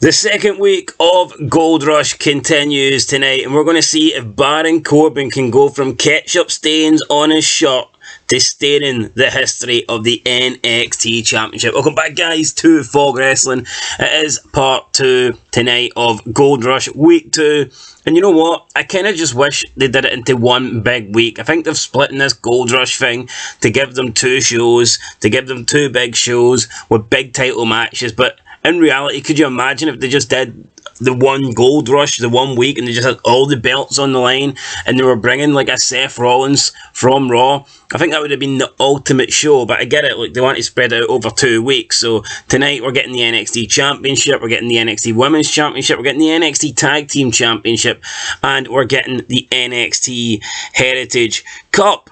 The second week of Gold Rush continues tonight, and we're going to see if Baron Corbin can go from ketchup stains on his shirt to staining the history of the NXT Championship. Welcome back, guys, to Fog Wrestling. It is part 2 tonight of Gold Rush Week 2. And you know what? I kind of just wish they did it into one big week. I think they've split in this Gold Rush thing to give them 2 shows, to give them 2 big shows with big title matches. But in reality, could you imagine if they just did the one Gold Rush, the 1 week, and they just had all the belts on the line, and they were bringing like a Seth Rollins from Raw? I think that would have been the ultimate show, but I get it, like they want to spread it out over 2 weeks. So tonight we're getting the NXT Championship, we're getting the NXT Women's Championship, we're getting the NXT Tag Team Championship, and we're getting the NXT Heritage Cup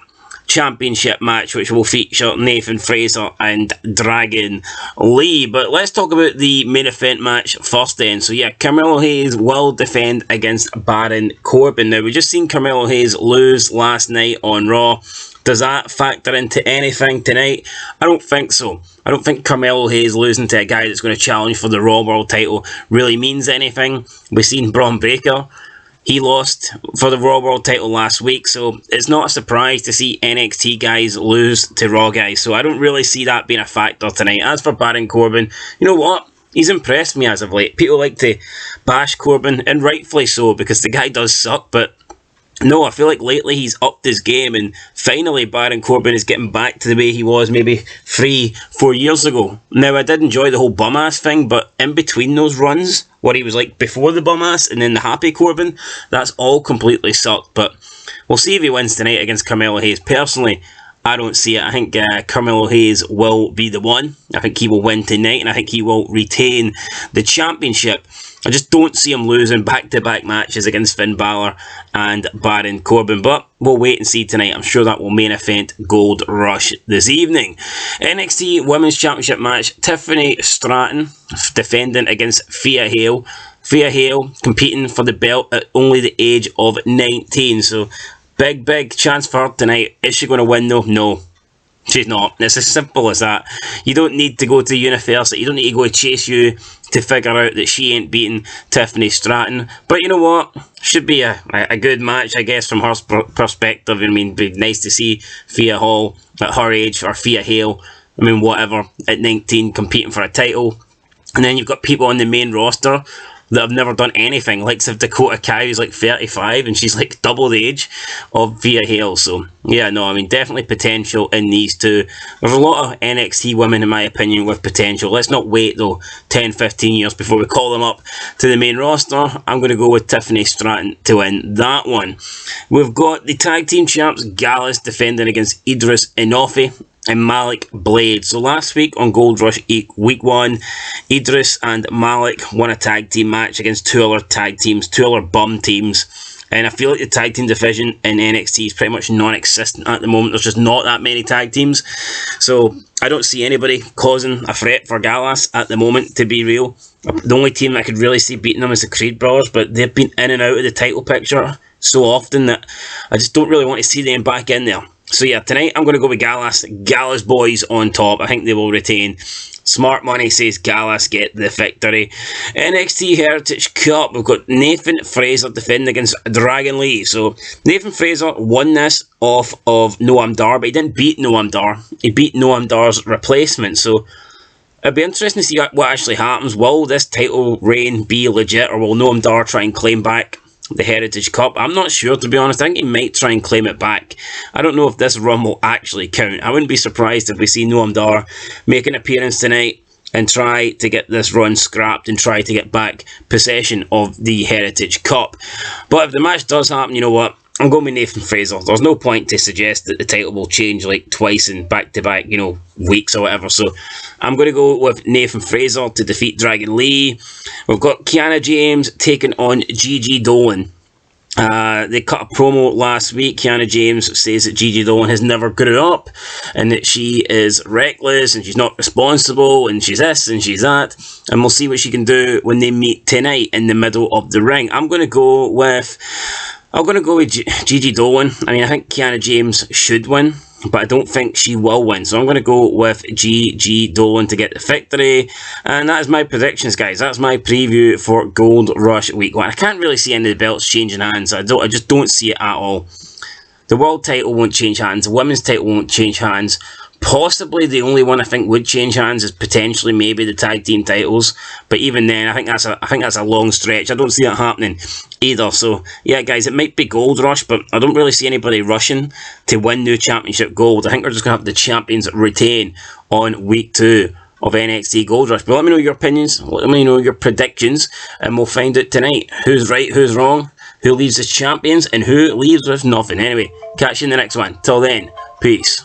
Championship match, which will feature Nathan Fraser and Dragon Lee. But let's talk about the main event match first then. So yeah, Carmelo Hayes will defend against Baron Corbin. Now, we just seen Carmelo Hayes lose last night on Raw. Does that factor into anything tonight? I don't think so. I don't think Carmelo Hayes losing to a guy that's going to challenge for the Raw World title really means anything. We've seen Braun Breaker. He lost for the Raw World title last week, so it's not a surprise to see NXT guys lose to Raw guys. So I don't really see that being a factor tonight. As for Baron Corbin, you know what? He's impressed me as of late. People like to bash Corbin, and rightfully so, because the guy does suck, but no, I feel like lately he's upped his game, and finally Baron Corbin is getting back to the way he was maybe 3-4 years ago. Now, I did enjoy the whole bum-ass thing, but in between those runs, what he was like before the bum-ass and then the happy Corbin, that's all completely sucked. But we'll see if he wins tonight against Carmelo Hayes. Personally, I don't see it. I think Carmelo Hayes will be the one. I think he will win tonight, and I think he will retain the championship. I just don't see him losing back-to-back matches against Finn Balor and Baron Corbin. But we'll wait and see tonight. I'm sure that will main event Gold Rush this evening. NXT Women's Championship match. Tiffany Stratton defending against Thea Hale. Thea Hale competing for the belt at only the age of 19. So big chance for her tonight. Is she going to win though? No. She's not. It's as simple as that. You don't need to go to university. You don't need to go to Chase U to figure out that she ain't beating Tiffany Stratton. But you know what? Should be a good match, I guess, from her perspective. I mean, it'd be nice to see Thea Hall at her age, or Thea Hale, I mean, whatever, at 19 competing for a title. And then you've got people on the main roster that have never done anything, like if Dakota Kai is like 35 and she's like double the age of Thea Hale. So yeah, no, I mean, definitely potential in these two. There's a lot of NXT women, in my opinion, with potential. Let's not wait though 10-15 years before we call them up to the main roster. I'm going to go with Tiffany Stratton to win that one. We've got the tag team champs Gallus defending against Idris Enofe and Malik Blade. So last week on Gold Rush Week 1, Idris and Malik won a tag team match against 2 other tag teams, 2 other bum teams. And I feel like the tag team division in NXT is pretty much non-existent at the moment. There's just not that many tag teams. So I don't see anybody causing a threat for Gallus at the moment, to be real. The only team I could really see beating them is the Creed Brothers, but they've been in and out of the title picture so often that I just don't really want to see them back in there. So yeah, tonight I'm going to go with Gallus. Gallus boys on top. I think they will retain. Smart money says Gallus get the victory. NXT Heritage Cup. We've got Nathan Fraser defending against Dragon Lee. So Nathan Fraser won this off of Noam Dar, but he didn't beat Noam Dar. He beat Noam Dar's replacement. So it'd be interesting to see what actually happens. Will this title reign be legit, or will Noam Dar try and claim back the Heritage Cup? I'm not sure, to be honest. I think he might try and claim it back. I don't know if this run will actually count. I wouldn't be surprised if we see Noam Dar make an appearance tonight and try to get this run scrapped and try to get back possession of the Heritage Cup. But if the match does happen, you know what? I'm going with Nathan Fraser. There's no point to suggest that the title will change like twice in back-to-back, you know, weeks or whatever. So I'm going to go with Nathan Fraser to defeat Dragon Lee. We've got Kiana James taking on Gigi Dolan. They cut a promo last week. Kiana James says that Gigi Dolan has never grew up and that she is reckless and she's not responsible and she's this and she's that. And we'll see what she can do when they meet tonight in the middle of the ring. I'm going to go with Gigi Dolan. I mean, I think Kiana James should win. but I don't think she will win. So I'm going to go with G Dolan to get the victory. And that is my predictions, guys. That's my preview for Gold Rush Week 1. I can't really see any of the belts changing hands. I just don't see it at all. The world title won't change hands. The women's title won't change hands. Possibly the only one I think would change hands is potentially maybe the tag team titles, but even then I think that's a long stretch. I don't see that happening either. So yeah, guys, it might be Gold Rush, but I don't really see anybody rushing to win new championship gold. I think we're just gonna have the champions retain on week 2 of NXT Gold Rush. But let me know your opinions, let me know your predictions, and we'll find out tonight who's right, who's wrong, who leaves as champions, and who leaves with nothing. Anyway, catch you in the next one. Till then, peace.